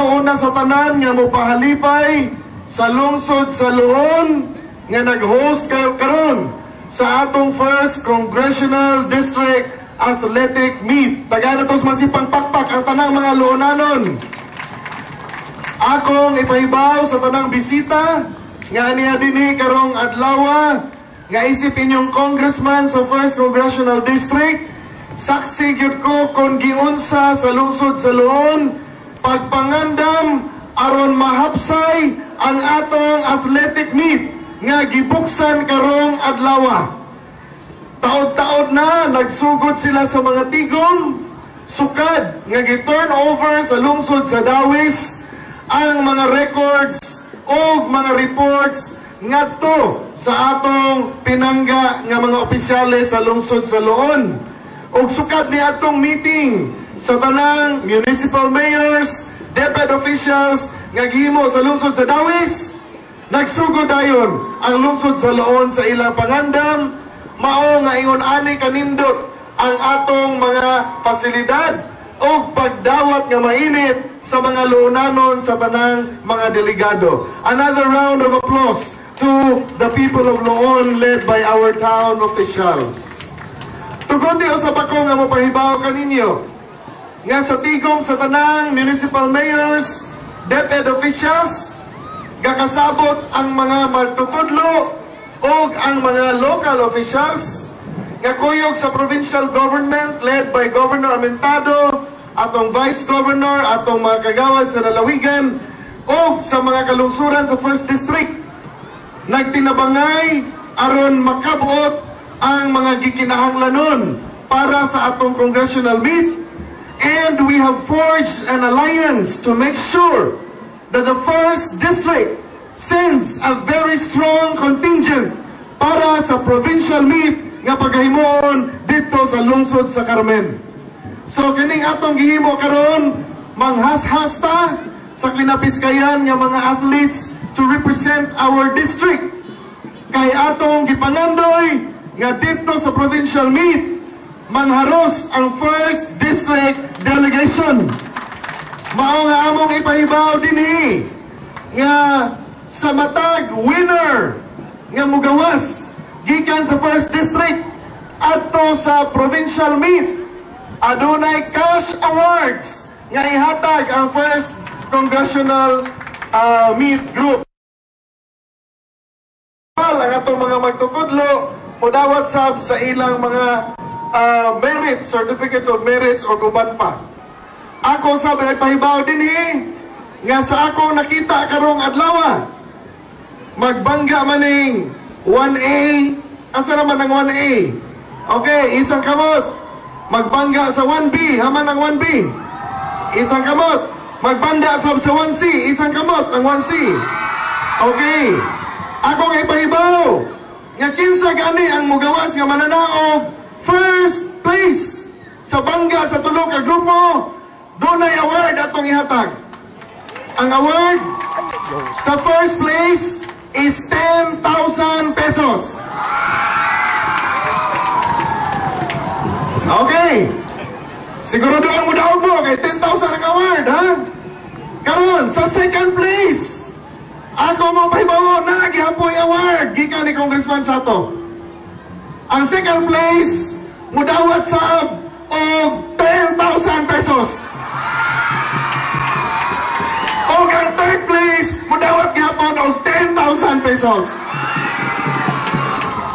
ko una sa tanan nga mopahalipay sa lungsod sa Luon nga nag-host karon sa atong first Congressional District Athletic Meet. Tagana tos masipang pakpak ang tanang mga Luonanon. Akong ipahibaw sa tanang bisita nga niya dinhi karong adlaw nga isip inyong congressman sa first Congressional District. Saksi gyud ko kung giunsa sa lungsod sa Luon pagpangandam aron mahapsay ang atong athletic meet nga gibuksan karong adlaw. Taod-taod na nagsugod sila sa mga tigom, sukad nga gi-turn over sa lungsod sa Dawis ang mga records o mga reports ngadto sa atong pinangga nga mga opisyales sa lungsod sa Luon. Og sukad ni atong meeting sa tanang municipal mayors, DepEd officials nga gihimo sa lungsod sa Dawis, nagsugod dayon ang lungsod sa Luon sa ilang pangandam, mao nga ingon ani kanindot ang atong mga pasilidad o pagdawat nga mainit sa mga Luonanon sa tanang mga delegado. Another round of applause to the people of Luon led by our town officials. Tugon di usab ako nga mopahibaw kaninyo nga sa tigom sa tanang municipal mayors, DepEd officials, gakasabot ang mga magtutudlo o ang mga local officials nga kuyog sa provincial government led by Governor Amentado, atong Vice Governor, atong mga kagawad sa lalawigan o sa mga kalungsuran sa First District. Nagtinabangay aron makabot ang mga gikinahanglanon para sa atong congressional meet, and we have forged an alliance to make sure that the First District sends a very strong contingent para sa provincial meet nga pagahimoon dito sa lungsod sa Carmen. So kining atong gihimo karon manghas-hasta sa kinapiskayan nga mga athletes to represent our district. Kay atong gipangandoy nga dito sa provincial meet manharos ang First District Delegation. Mao nga among ipahibaw dinhi nga sa matag winner nga mugawas gikan sa First District adto sa provincial meet, adunay cash awards nga ihatag ang First Congressional Meet Group. Ang atong mga magtukudlo mudawat sa ilang mga merit, certificates of merits o guban pa. Ako sabi ay pahibaw dinhi nga sa ako nakita karong adlaw magbangga maning 1A. Asa naman ang 1A? Okay, isang kamot magbangga sa 1B, haman ang 1B. Isang kamot magbanda sa 1C, isang kamot ang 1C. Okay, ako nga ipahibaw nga kinsa gani ang mugawas nga mananaog first place sa bangga sa tulo ka grupo, dunay award atong ihatag. Ang award sa first place is 10,000 pesos. Okay, siguro doon mo daw po kay 10,000 ang award, ha? Karon sa second place, ako mo pahibaw na gihapoy award gikan ni Congressman Sato. Ang second place mudawat sa og 10,000 pesos. O ang third place mudawat gihapon og 10,000 pesos.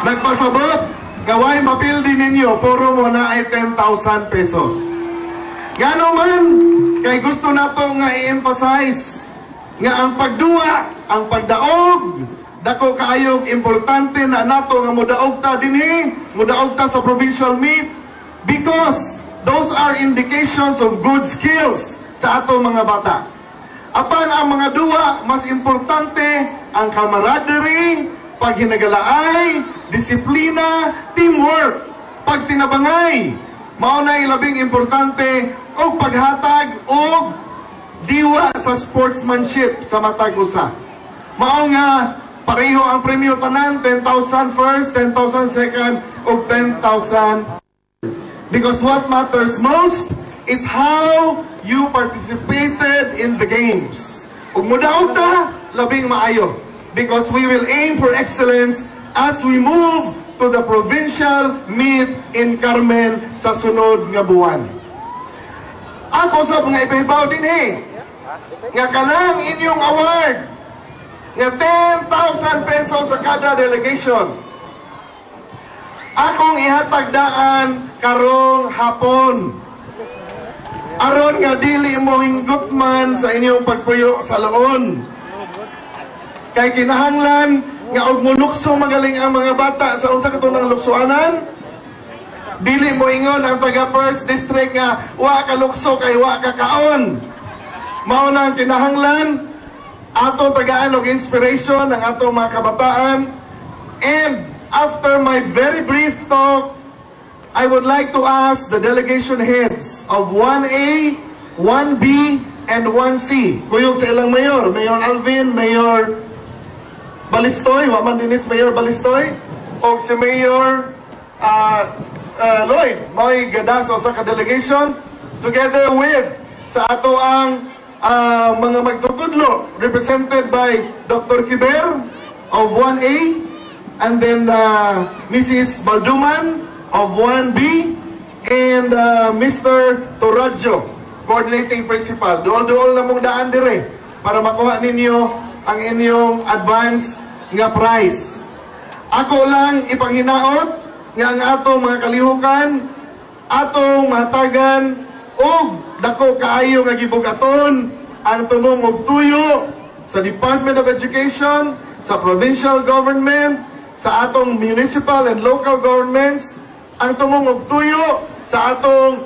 Nagpasabot gaway mapildi ninyo puro mo na ay 10,000 pesos. Ngano man kay gusto nato nga i-emphasize nga ang pagduwa, ang pagdaog, dako kaayong importante na nato nga mudaog ta dinhi, mudaog ta sa provincial meet because those are indications of good skills sa ato mga bata. Apan ang mga duwa, mas importante ang camaraderie, paghinagalaay, disiplina, teamwork, pagtinabangay. Mao na ilabing importante og paghatag og diwa sa sportsmanship sa matag usa. Mao nga pareho ang premyo tanan, 10,000 first, 10,000 second, o 10,000. Because what matters most is how you participated in the games. Ug mudaog ta, labing maayo. Because we will aim for excellence as we move to the provincial meet in Carmen sa sunod nga buwan. Ako sa mga ipahibaw din nga kanang inyong award nga 10,000 pesos sa kada delegation. Akong ihatagdaan karong hapon. Aron nga dili mo hinggot man sa inyong pagpuyo sa laon. Kay kinahanglan nga og mulukso magaling ang mga bata sa unsa katunang luksoanan. Dili mo ingon ang taga First District nga wa ka lukso kay wa ka kaon. Mao na ang kinahanglan atong tagaan og inspiration ng atong mga kabataan. And after my very brief talk, I would like to ask the delegation heads of 1A, 1B, and 1C. Kuyog sa ilang mayor, Mayor Alvin, Mayor Balistoy, waman dinis Mayor Balistoy, o si Mayor Lloyd, may gadaso sa ka-delegation, together with sa ato ang mga magtutudlo, represented by Dr. Kiber of 1A, and then Mrs. Balduman of 1B, and Mr. Toradjo, coordinating principal. Duol-duol na mong daan dire para makuha ninyo ang inyong advance nga prize. Ako lang ipanghinaot nga ang atong mga kalihukan, atong matagan, og dako kaayo nga gibugaton ang tumong og tuyo sa Department of Education, sa provincial government, sa atong municipal and local governments, ang tumong og tuyo sa atong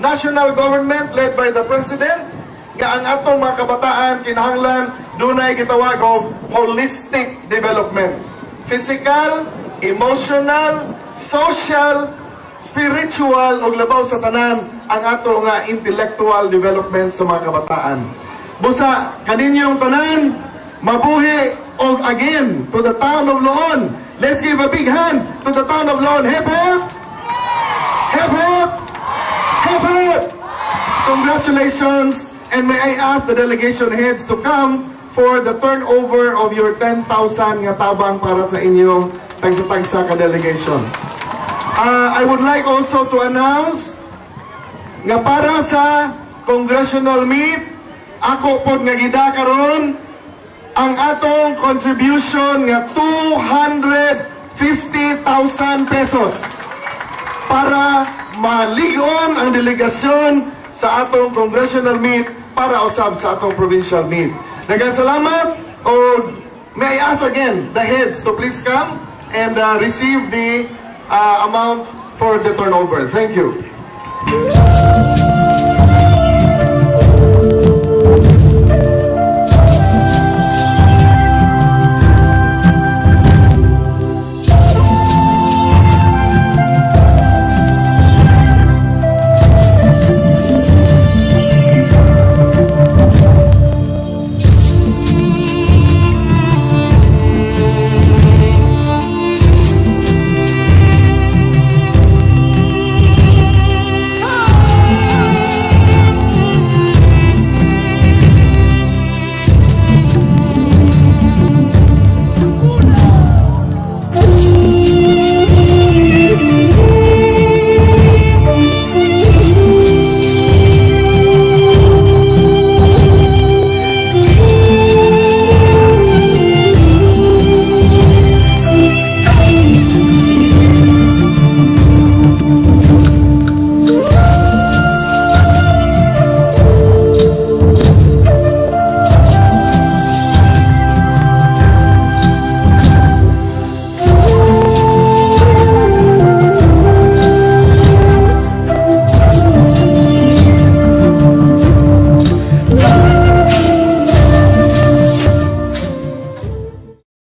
national government led by the President, nga ang atong mga kabataan kinahanglan dunay gitawag og holistic development. Physical, emotional, social, spiritual, ug labaw sa tanan ang ato nga intellectual development sa mga kabataan. Busa kaninyong tanan mabuhi og again to the town of Loon. Let's give a big hand to the town of Loon. Hip hip! Hip hip! Hip hip! Congratulations, and may I ask the delegation heads to come for the turnover of your 10,000 nga tabang para sa inyong tagsa-tagsa ka delegation. I would like also to announce nga para sa congressional meet, ako pod nga gida karon ang atong contribution nga 250,000 pesos para maligon ang delegasyon sa atong congressional meet para usab sa atong provincial meet. Nagasalamat, o may I ask again the heads to please come and receive the amount for the turnover. Thank you.